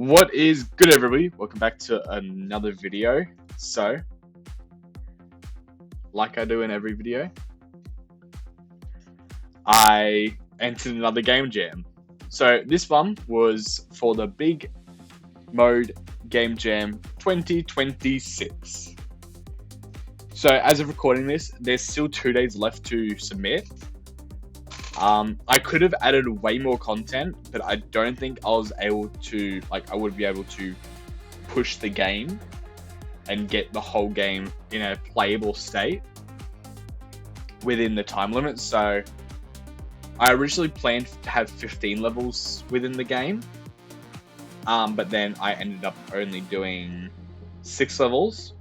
What is good, everybody? Welcome back to another video. So, like I do in every video, I entered another game jam. So this one was for the Big Mode Game Jam 2026. So as of recording this, there's still 2 days left to submit. I could have added way more content, but I don't think I was able to, I would be able to push the game and get the whole game in a playable state within the time limit. So I originally planned to have 15 levels within the game, but then I ended up only doing 6 levels.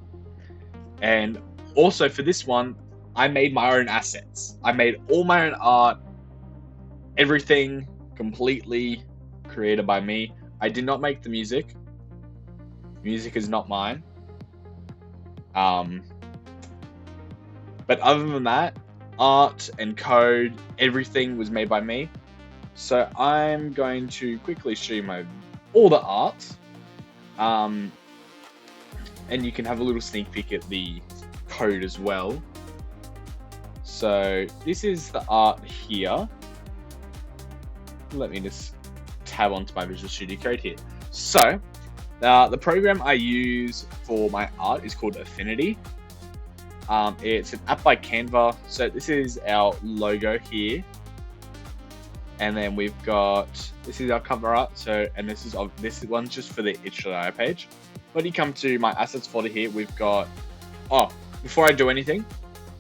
And also for this one, I made my own assets. I made all my own art, everything completely created by me. I did not make the music. Music is not mine. But other than that, art and code, everything was made by me. So I'm going to quickly show you all the art. And you can have a little sneak peek at the code as well. So this is the art here. Let me just tab onto my Visual Studio Code here. So the program I use for my art is called Affinity. It's an app by Canva. So this is our logo here, and then we've got, this is our cover art. So, and this one's just for the itch.io page. When you come to my assets folder here, we've got, before I do anything,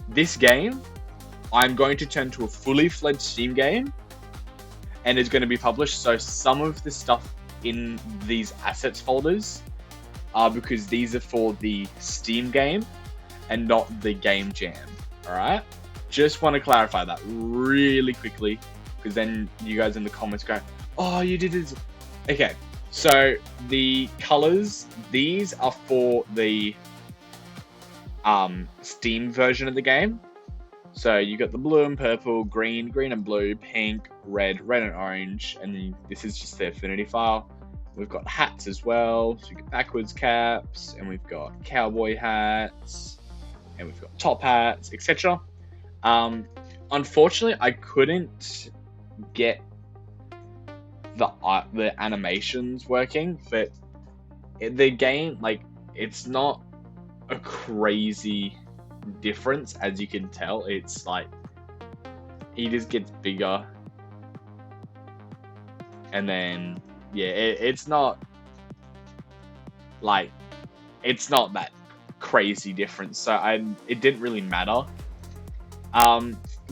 this game I'm going to turn to a fully fledged Steam game, and it's going to be published. So some of the stuff in these assets folders are because these are for the Steam game and not the game jam. All right, just want to clarify that really quickly, because then you guys in the comments go, oh, you did this. Okay, so the colors, these are for the Steam version of the game. So you got the blue and purple, green and blue, pink, red and orange, and then this is just the Affinity file. We've got hats as well, so you get backwards caps, and we've got cowboy hats, and we've got top hats, etc. Unfortunately, I couldn't get the animations working, but the game, it's not a crazy difference, as you can tell. It's like he just gets bigger, and then it's not that crazy difference. So it didn't really matter.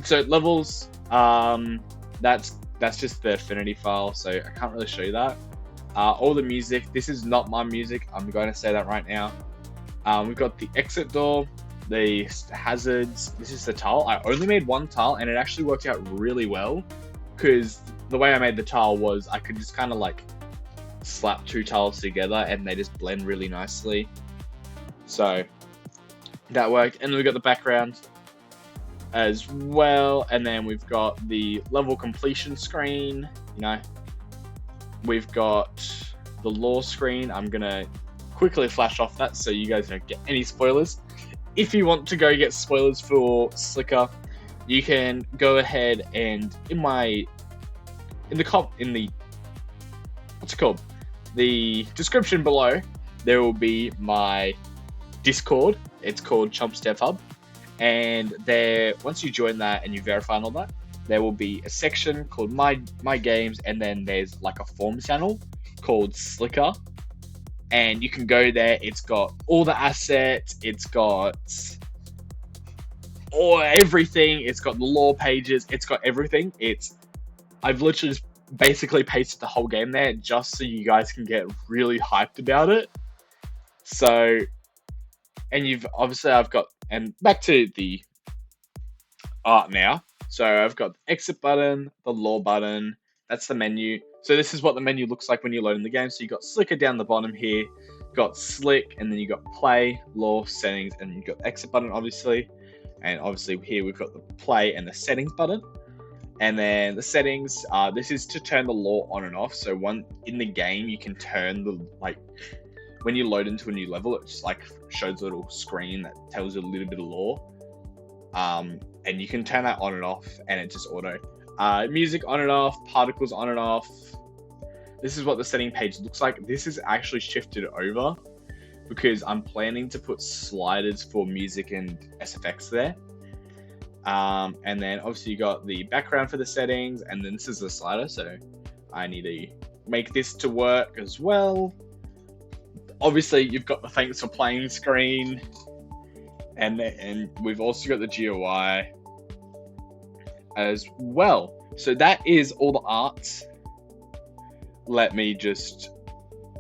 So levels, that's just the Affinity file, so I can't really show you that. All the music, this is not my music, I'm going to say that right now. We've got the exit door, the hazards, this is the tile. I only made one tile, and it actually worked out really well, because the way I made the tile was I could just kind of slap 2 tiles together and they just blend really nicely. So that worked. And then we've got the background as well, and then we've got the level completion screen. We've got the lore screen. I'm gonna quickly flash off that so you guys don't get any spoilers. If you want to go get spoilers for Slicker, you can go ahead and the description below, there will be my Discord. It's called Chomps Dev Hub, and there, once you join that and you verify and all that, there will be a section called my games, and then there's a form channel called Slicker, and you can go there. It's got all the assets, it's got everything, it's got the lore pages, it's got everything. I've literally just basically pasted the whole game there just so you guys can get really hyped about it. So, and I've got, and back to the art now. So I've got the exit button, the lore button, that's the menu. So this is what the menu looks like when you load in the game. So you got Slicker down the bottom here, got Slick, and then you got play, lore, settings, and you got the exit button, obviously. And obviously here we've got the play and the settings button. And then the settings, this is to turn the lore on and off. So one in the game, you can turn the, like, when you load into a new level, it just like shows a little screen that tells you a little bit of lore. And you can turn that on and off, and it just auto. Music on and off, particles on and off. This is what the setting page looks like. This is actually shifted over because I'm planning to put sliders for music and SFX there. And then obviously you got the background for the settings, and then this is the slider, so I need to make this to work as well. Obviously you've got the thanks for playing screen, and we've also got the GUI as well. So that is all the arts. Let me just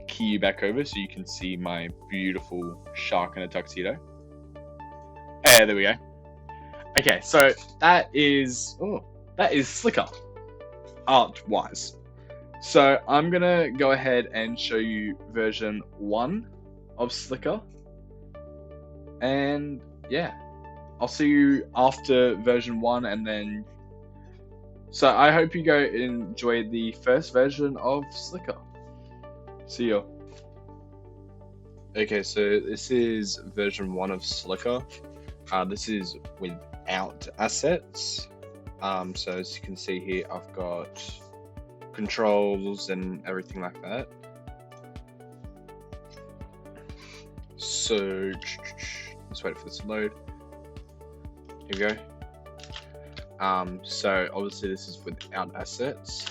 key you back over so you can see my beautiful shark in a tuxedo. There we go. Okay, so that is Slicker, art-wise. So I'm gonna go ahead and show you version 1 of Slicker. And yeah, I'll see you after version 1, and then... So I hope you go enjoy the first version of Slicker. See ya. Okay, so this is version 1 of Slicker. This is without assets. So as you can see here, I've got controls and everything like that. So let's wait for this to load. Here we go. So obviously this is without assets.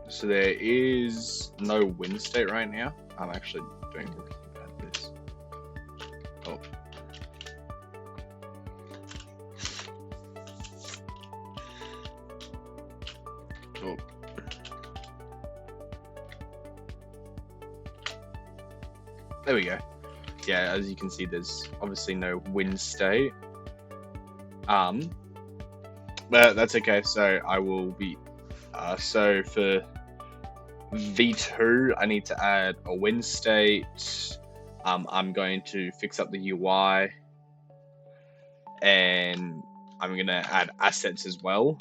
So there is no win state right now. I'm actually doing really bad at this. Oh. Oh. There we go. Yeah, as you can see, there's obviously no win state. But that's okay. So I will be. So for V2, I need to add a win state. I'm going to fix up the UI, and I'm gonna add assets as well.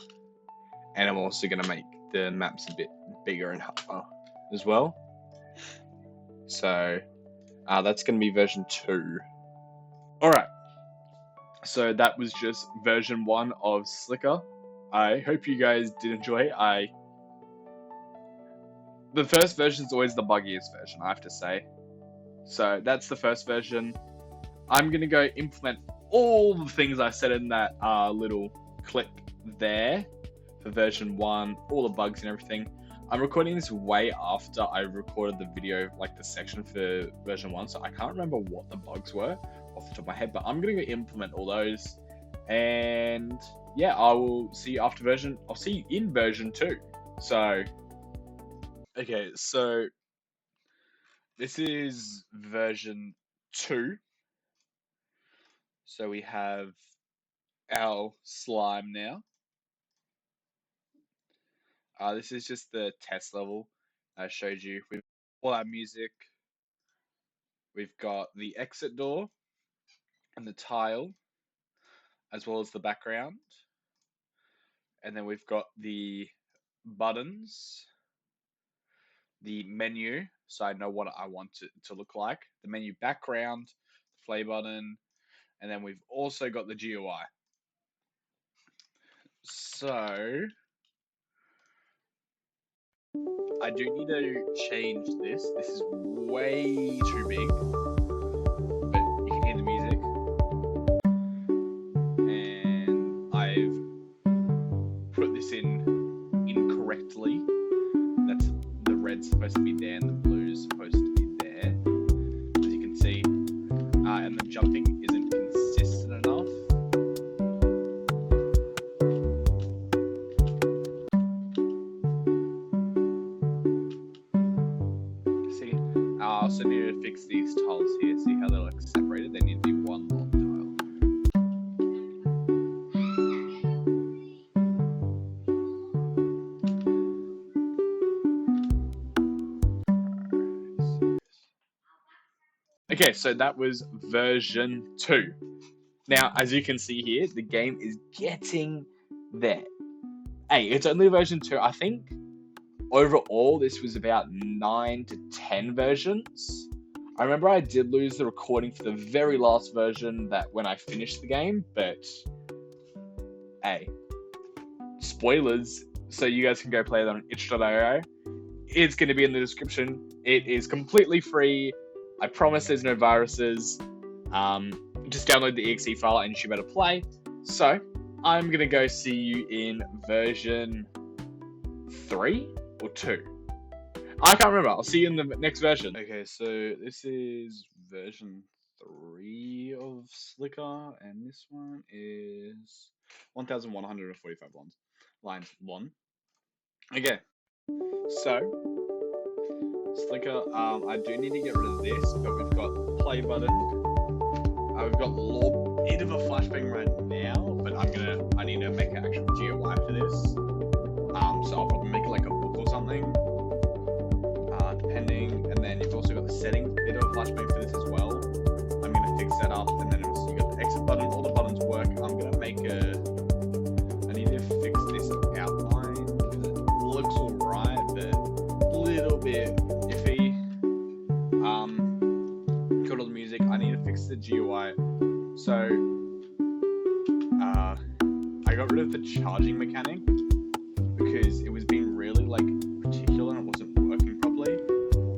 And I'm also gonna make the maps a bit bigger and harder as well. So that's gonna be version 2. All right. So that was just version 1 of Slicker. I hope you guys did enjoy. The first version is always the buggiest version, I have to say. So that's the first version. I'm gonna go implement all the things I said in that little clip there for version 1, all the bugs and everything. I'm recording this way after I recorded the video, like the section for version 1, so I can't remember what the bugs were off the top of my head, but I'm gonna go implement all those. And yeah, I will see you after version. I'll see you in version 2. So, okay, so this is version 2. So we have our slime now. This is just the test level I showed you. With all our music, we've got the exit door and the tile, as well as the background. And then we've got the buttons, the menu, so I know what I want it to look like, the menu background, the play button, and then we've also got the GUI. So I do need to change this. This is way too big, but you can hear the music. And I've put this in incorrectly. That's the red's supposed to be there and the blue's supposed to be there, as you can see. And the jumping isn't consistent enough. See, I also need to fix these tiles here. See how they're like separated? They need to be one long tile. Okay, so that was version 2. Now, as you can see here, the game is getting there. Hey, it's only version 2. I think overall this was about 9 to 10 versions. I remember I did lose the recording for the very last version that when I finished the game, but hey, spoilers, so you guys can go play that on itch.io. It's going to be in the description. It is completely free. I promise there's no viruses. Just download the exe file and you should be able to play. So, I'm going to go see you in version 3 or 2. I can't remember. I'll see you in the next version. Okay, so this is version 3 of Slicker, and this one is 1,145 lines. 1. Okay, so Slicker, I do need to get rid of this, but we've got play button. We've got a little bit of a flashbang right now, but I need to make an actual GUI for this. So I'll probably make it like a book or something, depending. And then you've also got the settings bit of a flashbang for this as well. I'm gonna fix that up, and then you got the exit button. All the buttons work. I'm gonna make I need to fix this outline because it looks alright, but a little bit iffy. Got all the music. I need to fix the GUI. So, I got rid of the charging mechanic because it was being really particular and it wasn't working properly.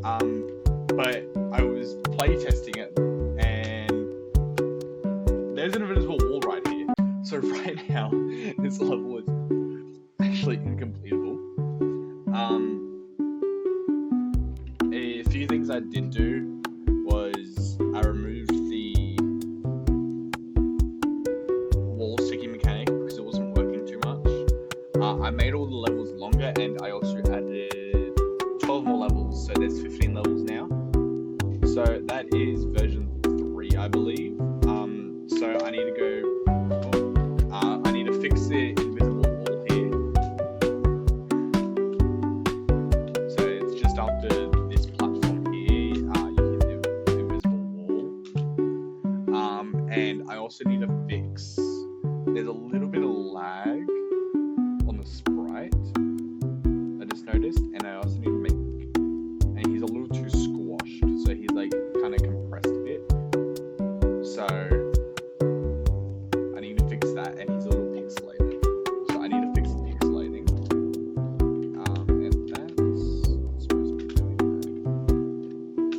But I was play testing it, and there's an invisible wall right here. So right now, this level is actually incompletable. A few things I did do was I removed the wall sticking mechanic because it wasn't working too much. I made all the levels longer, and I also added 12 more levels, so there's 15 levels now. So that is version 3, I believe. So I need to go. I need to fix the invisible wall here. So it's just after this platform here. You hit the invisible wall. And I also need to fix. There's a little bit of lag on the sprite. I just noticed, and I also need to make. And he's a little too squashed, so he's kind of compressed a bit. So I need to fix that, and he's a little pixelated. So I need to fix the pixelating. And that's supposed to be doing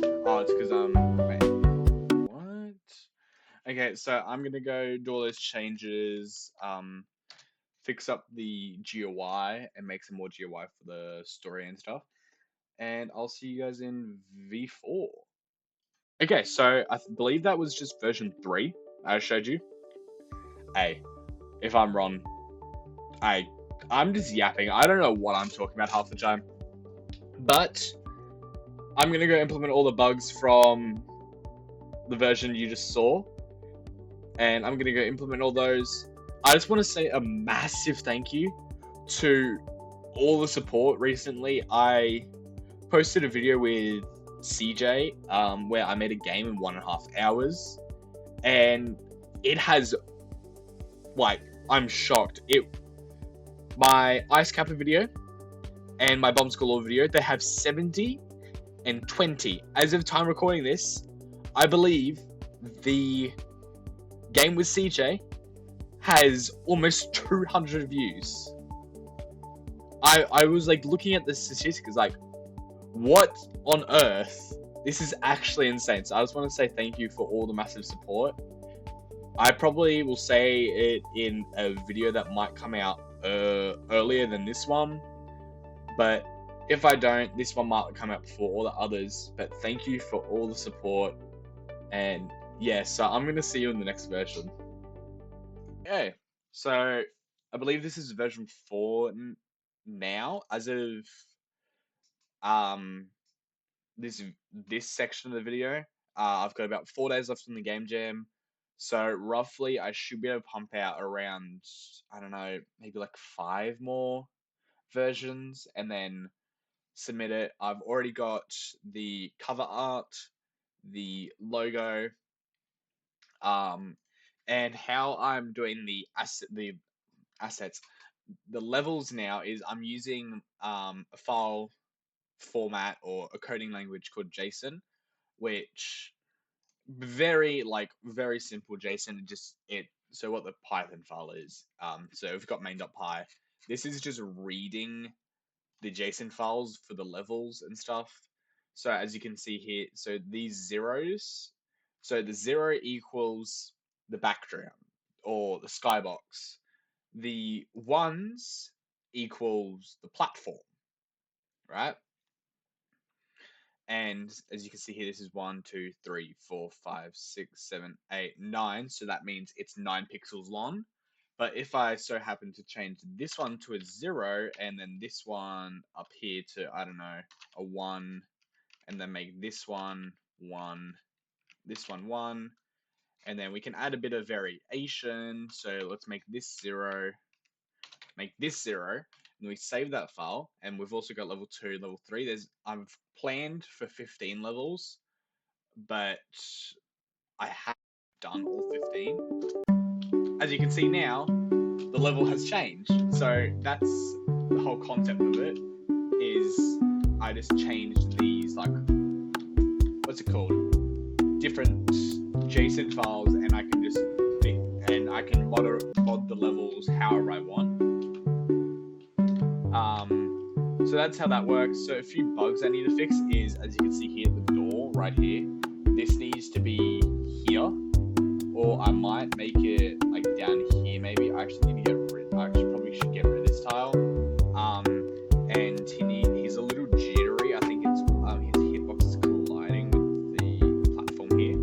that. Oh, it's because wait, what? Okay, so I'm gonna go do all those changes. Fix up the GUI and make some more GUI for the story and stuff. And I'll see you guys in V4. Okay, so I believe that was just version 3 I showed you. Hey, if I'm wrong, I'm just yapping. I don't know what I'm talking about half the time. But I'm going to go implement all the bugs from the version you just saw. And I'm going to go implement all those. I just want to say a massive thank you to all the support recently. I posted a video with CJ where I made a game in 1.5 hours, and it has I'm shocked. My Ice Capper video and my Bombs Galore video, they have 70 and 20. As of time recording this, I believe the game with CJ has almost 200 views. I was looking at the statistics, what on earth? This is actually insane. So I just want to say thank you for all the massive support. I probably will say it in a video that might come out earlier than this one. But if I don't, this one might come out before all the others. But thank you for all the support. And yeah, so I'm going to see you in the next version. Okay, so I believe this is version 4 now. As of this section of the video, I've got about 4 days left in the game jam. So roughly I should be able to pump out around, I don't know, maybe 5 more versions and then submit it. I've already got the cover art, the logo, And how I'm doing the assets, the levels now is I'm using a file format or a coding language called JSON, which very simple JSON. So what the Python file is. So we've got main.py. This is just reading the JSON files for the levels and stuff. So as you can see here, so these zeros, so the 0 equals the background or the skybox. The ones equals the platform, right? And as you can see here, this is 1, 2, 3, 4, 5, 6, 7, 8, 9. So that means it's 9 pixels long. But if I so happen to change this one to a 0 and then this one up here to, I don't know, a 1, and then make this one 1, this one 1, and then we can add a bit of variation. So let's make this 0, make this 0, and we save that file. And we've also got level 2, level 3. I've planned for 15 levels, but I haven't done all 15. As you can see now, the level has changed. So that's the whole concept of it, is I just changed these, like, what's it called? Different JSON files, and I can mod the levels however I want. So that's how that works. So a few bugs I need to fix is, as you can see here, the door right here. This needs to be here, or I might make it like down here. Maybe I actually need to probably should get rid of this tile. And he's a little jittery. I think it's his hitbox is colliding with the platform here,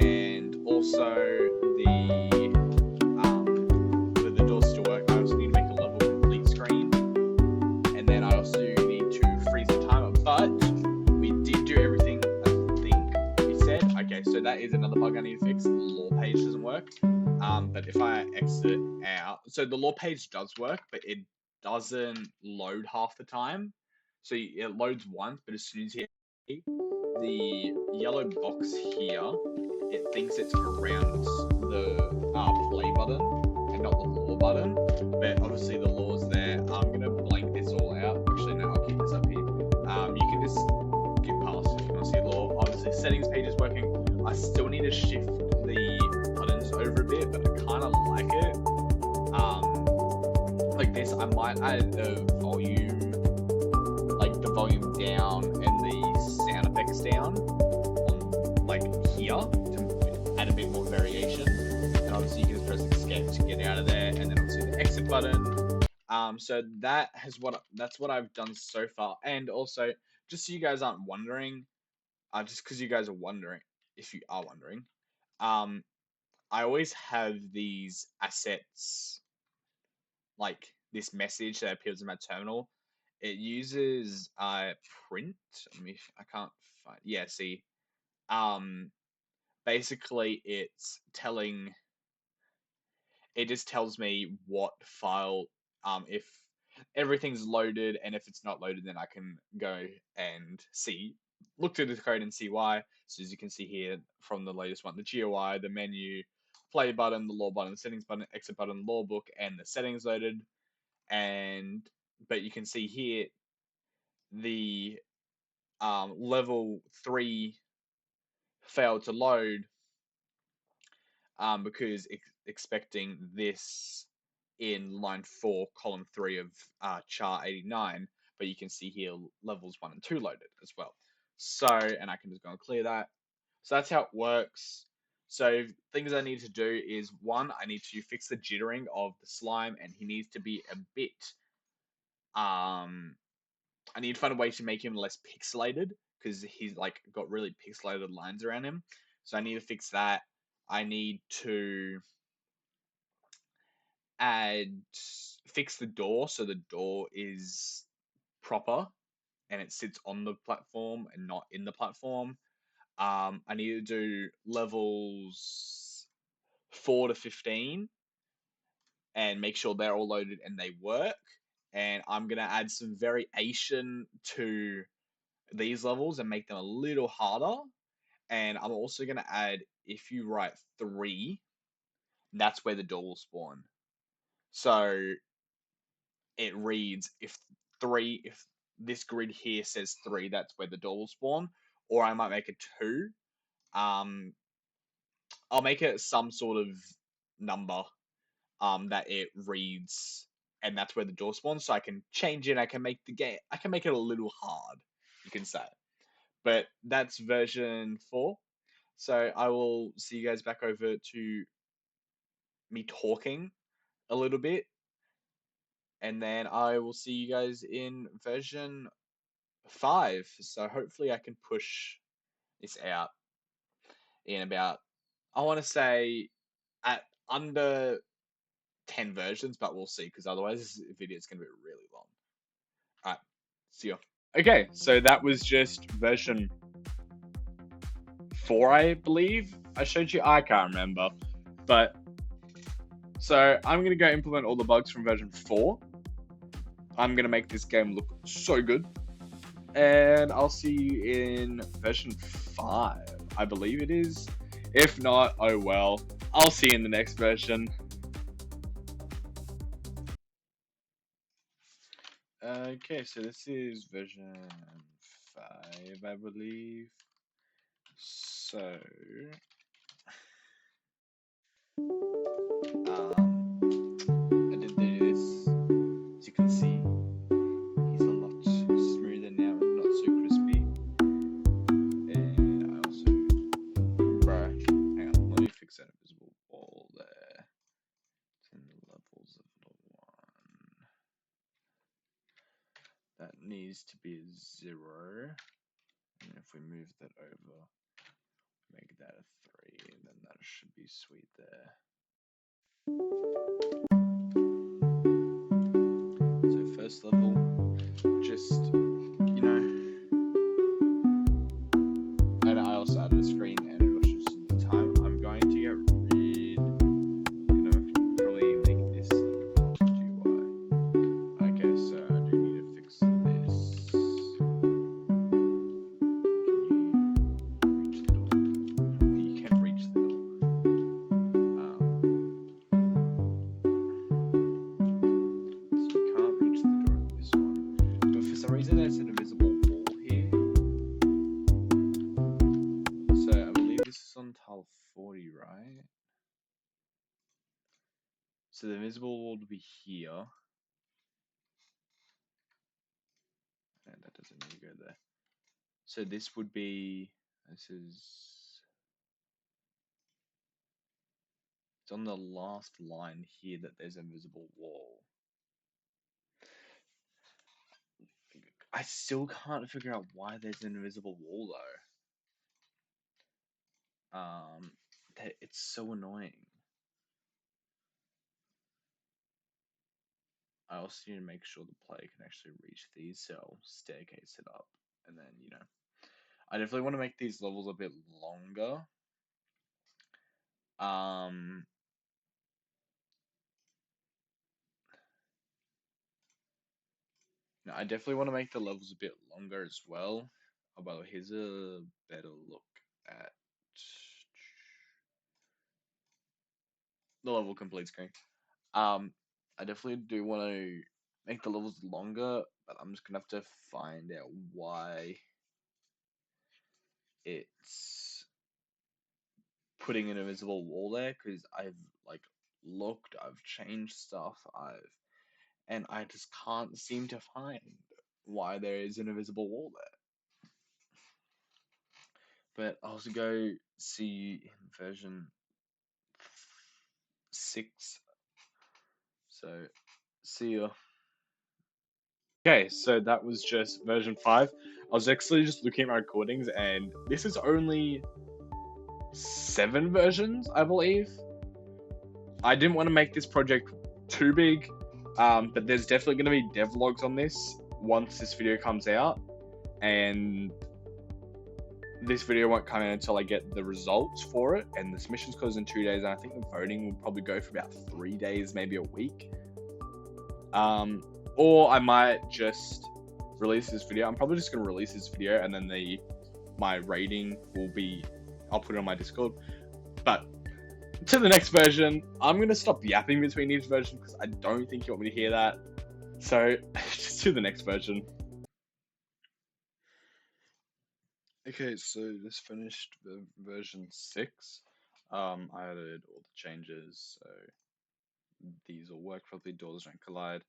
and also for the doors to work, I also need to make a level complete screen, and then I also need to freeze the timer. But we did do everything I think we said. Okay, so that is another bug I need to fix. The lore page doesn't work. But if I exit out, so the lore page does work, but it doesn't load half the time. So it loads once, but as soon as you hit the yellow box here, it thinks it's around the play button and not the lore button. But obviously the lore's there. I'm gonna blank this all out. Actually, no, I'll keep this up here. You can just skip past if you want to see lore. Obviously, settings page is working. I still need to shift the buttons over a bit, but I kind of like it. Like this, I might add the volume down and the sound effects down on like here to add a bit more variation. And obviously you can just press escape to get out of there, and then obviously the exit button. So that's what I've done so far. And also, just so you guys aren't wondering, just because you guys are wondering, if you are wondering, I always have these assets, like this message that appears in my terminal. It uses print. I can't find. Yeah, see. Basically, it just tells me what file. If everything's loaded, and if it's not loaded, then I can go and look through the code and see why. So as you can see here from the latest one, the GUI, the menu, play button, the lore button, the settings button, exit button, lore book, and the settings loaded. But you can see here the level 3 failed to load because expecting this in line 4, column 3 of chart 89, but you can see here levels 1 and 2 loaded as well. So, and I can just go and clear that. So that's how it works. So things I need to do is, one, I need to fix the jittering of the slime, and he needs to be a bit, I need to find a way to make him less pixelated, because he's like got really pixelated lines around him. So I need to fix that. I need to fix the door so the door is proper and it sits on the platform and not in the platform. I need to do levels 4 to 15 and make sure they're all loaded and they work. And I'm gonna add some variation to these levels and make them a little harder. And I'm also gonna add if you write 3, that's where the door will spawn. So it reads if this grid here says 3, that's where the door will spawn. Or I might make it 2. Um, I'll make it some sort of number that it reads, and that's where the door spawns. So I can change it. I can make it a little hard, you can say. But that's version 4. So I will see you guys back over to me talking a little bit, and then I will see you guys in version 5. So hopefully I can push this out in about, I want to say, at under 10 versions, but we'll see, because otherwise this video is going to be really long. Alright, see ya. Okay, so that was just version 4, I believe. I showed you, I can't remember. But, so I'm going to go implement all the bugs from version 4. I'm going to make this game look so good. And I'll see you in version 5, I believe it is. If not, oh well. I'll see you in the next version. Okay, so this is version 5, I believe. So, I did do this. As you can see, he's a lot smoother now and not so crispy. And I also, hang on, let me fix that invisible wall there. It's in the levels of the 1. That needs to be a 0. And if we move that over, make that a 3, and then that should be sweet there. So first level, just, you know, and I also added a screen and it was just the time. I'm going to get rid, probably make this GUI. Okay, so I do need to fix this. Can you reach the door? You can reach the door. So you can't reach the door with this one. But for some reason there's an invisible wall here. So I believe this is on tile 40, right? So the invisible wall would be here. And that doesn't need to go there. So this would be, it's on the last line here that there's an invisible wall. I still can't figure out why there's an invisible wall though. It's so annoying. I also need to make sure the player can actually reach these, so I'll staircase it up. And then, you know, I definitely want to make these levels a bit longer. No, I definitely want to make the levels a bit longer as well. Oh, by the way, here's a better look at the level complete screen. I definitely do want to make the levels longer, but I'm just gonna have to find out why it's putting an invisible wall there, because I've like looked, I've changed stuff, and I just can't seem to find why there is an invisible wall there. But I'll also go see in version 6. So see ya. Okay, so that was just version 5. I was actually just looking at my recordings, and this is only 7 versions, I believe. I didn't want to make this project too big, but there's definitely going to be devlogs on this once this video comes out, and this video won't come out until I get the results for it, and the submissions close in 2 days, and I think the voting will probably go for about 3 days, maybe a week. Or I might just release this video. I'm probably just going to release this video, and then my rating will be, I'll put it on my Discord. But to the next version, I'm gonna stop yapping between each version because I don't think you want me to hear that. So just to the next version. Okay, so this finished version 6. I added all the changes, so these will work properly, doors don't collide.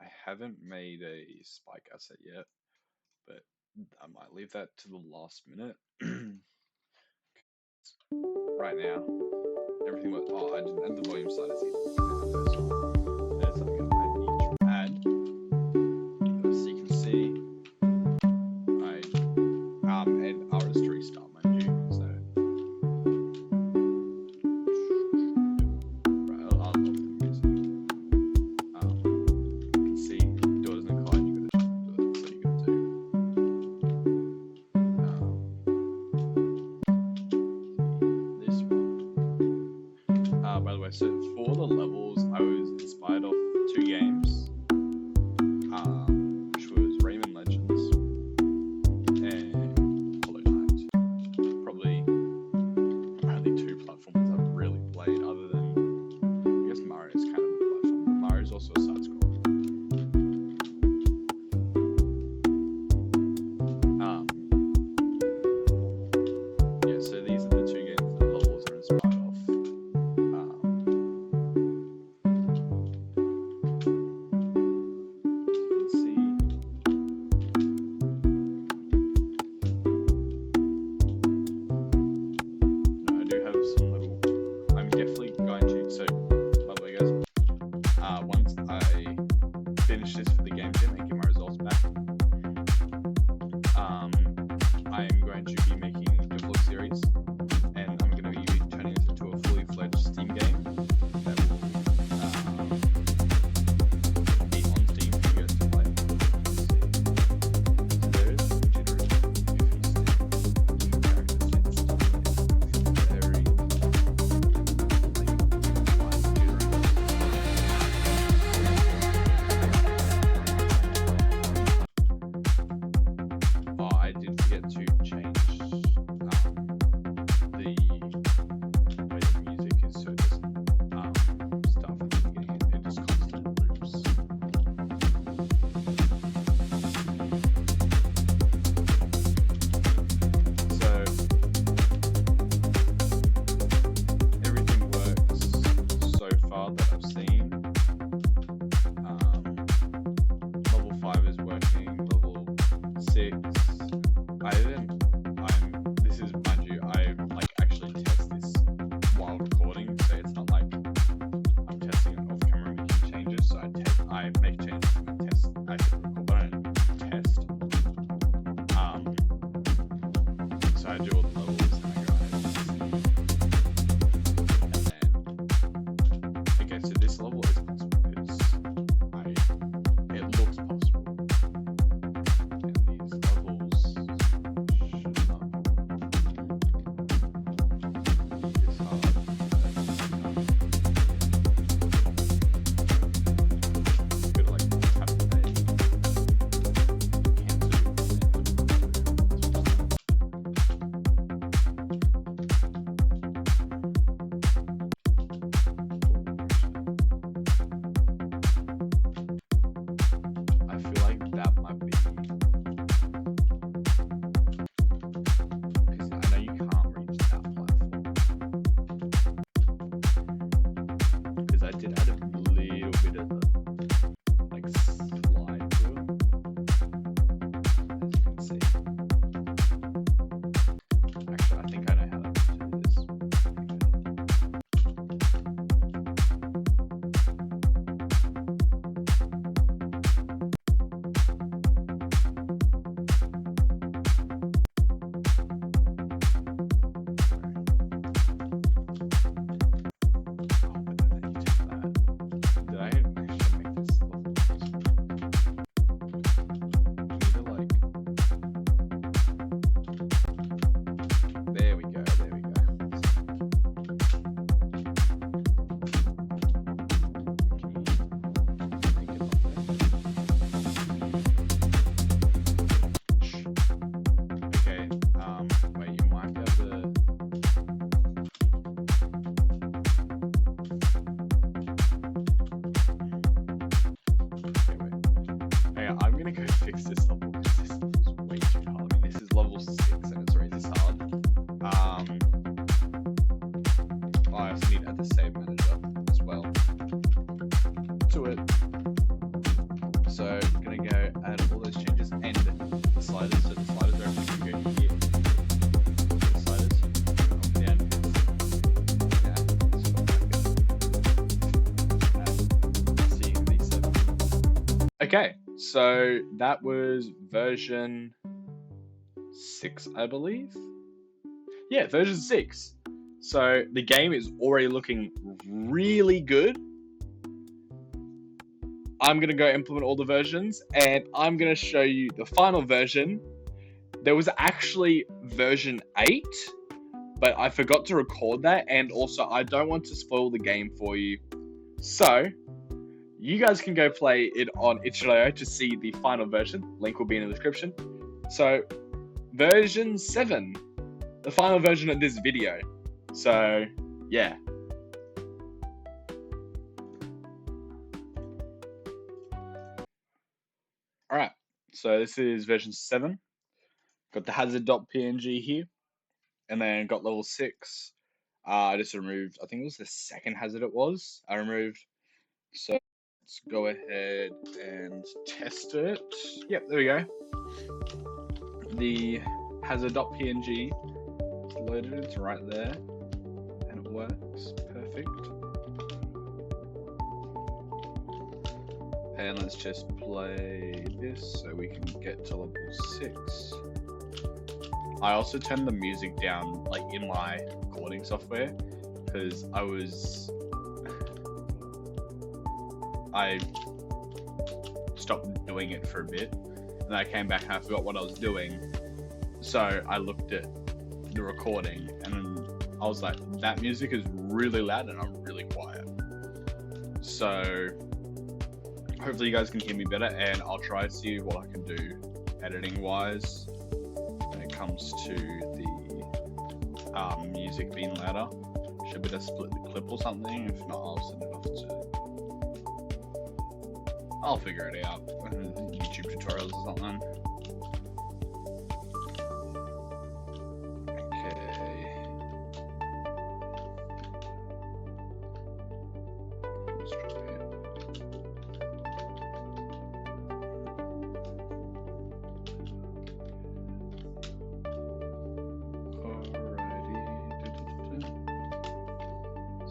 I haven't made a spike asset yet, but I might leave that to the last minute. Right now, everything was. Oh, I didn't add the volume sliders either. There's something I need to add. As you can see, and ours to restart, mind you. So, right, I'll off the music. You can see door doesn't collide. You gotta do it. So you gotta do. This one. By the way, so for the levels, I was inspired off 2 games, which was Rayman Legends and Hollow Knight. Probably only 2 platforms I've really played, other than I guess Mario's kind of a platform, but Mario's also a side scroller. Yeah, so these are the 2 games that levels are inspired off. Once I finish this for the game jam and get my results back, I'm going to be making a vlog series, and I'm going to be turning this into a fully fledged Steam game that will be on Steam for you guys to play. So there is jittery, goofy stick, characters very I did forget to change the way the music is, so it doesn't start from the beginning. It just constantly loops. So everything works so far that I've seen. Level 5 is working. Level 6. This is, mind you, I like actually test this while recording, so it's not like I'm testing it off camera and making changes. So I make changes and I test. I hit record, but I don't test. So I do all the levels and I go ahead and then, okay, so this level is possible because it looks possible, and these levels. fix this level because this is way too hard. I mean, this is level 6 and it's already this hard. I also need to add the save manager as well to it. So I'm gonna go add all those changes and the sliders. So the sliders are actually going to go here. The sliders up, down. Yeah, see these settings. Okay, so that was version 6, I believe. Yeah, version 6. So the game is already looking really good. I'm going to go implement all the versions and I'm going to show you the final version. There was actually version 8, but I forgot to record that, and also I don't want to spoil the game for you. So you guys can go play it on itch.io to see the final version. Link will be in the description. So version 7, the final version of this video. So yeah. Alright, so this is version 7. Got the hazard.png here, and then got level 6. I just removed, I think it was the second hazard I removed. So let's go ahead and test it. Yep, there we go. The hazard.png is loaded, it's right there, and it works perfect. And let's just play this so we can get to level 6. I also turned the music down, like, in my recording software, because I stopped doing it for a bit, and then I came back and I forgot what I was doing. So I looked at the recording, and then I was like, that music is really loud and I'm really quiet. So hopefully you guys can hear me better, and I'll try to see what I can do editing wise when it comes to the music being louder. Should be able to split the clip or something. If not, I'll send it off to... I'll figure it out. YouTube tutorials or something.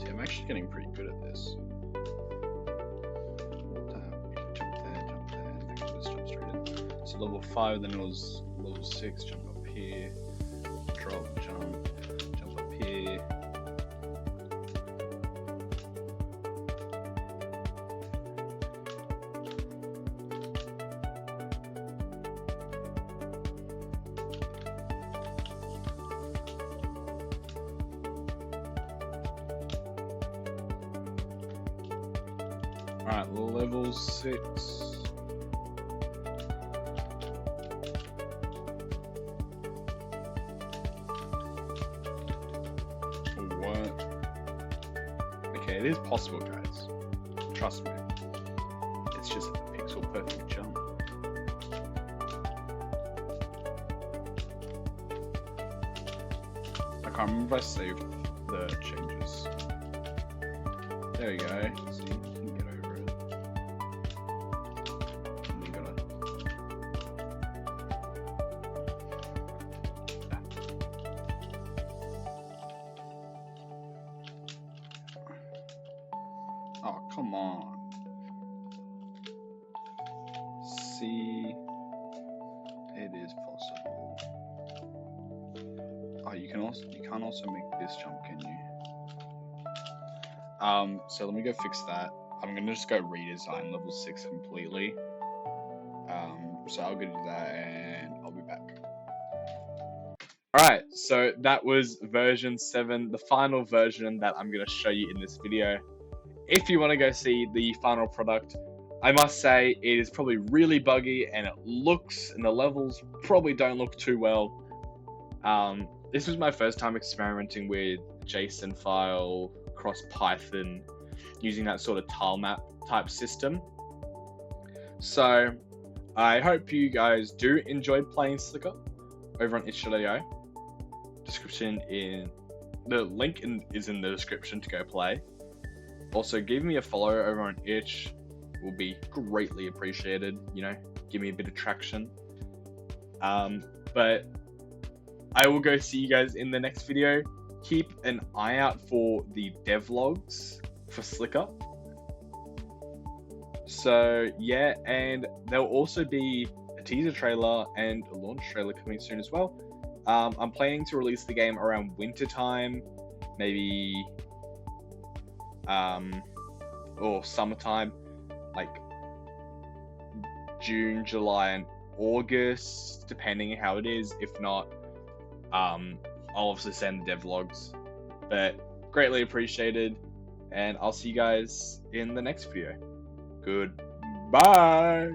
I'm actually getting pretty good at this. Jump there, just jump straight in. So level 5, then it was level 6, jump up here, drop, jump up here. Alright, level 6. What? Okay, it is possible, guys. Trust me. It's just a pixel perfect jump. I can't remember if I saved the changes. There we go. See, you can get over it. And you gotta... Oh, come on. See, it is possible. Oh, you can't also make this jump, can you? So let me go fix that. I'm gonna just go redesign level 6 completely. So I'll go do that and I'll be back. Alright, so that was version 7, the final version that I'm gonna show you in this video. If you want to go see the final product, I must say it is probably really buggy and the levels probably don't look too well. This was my first time experimenting with JSON file cross Python using that sort of tile map type system. So I hope you guys do enjoy playing Slicker over on itch.io. The link is in the description to go play. Also, give me a follow over on itch. Will be greatly appreciated. You know, give me a bit of traction. But I will go see you guys in the next video. Keep an eye out for the devlogs for Slicker. So yeah, and there'll also be a teaser trailer and a launch trailer coming soon as well. I'm planning to release the game around winter time, maybe or summertime, like June, July, and August, depending how it is. If not, I'll obviously send the devlogs. But greatly appreciated, and I'll see you guys in the next video. Goodbye.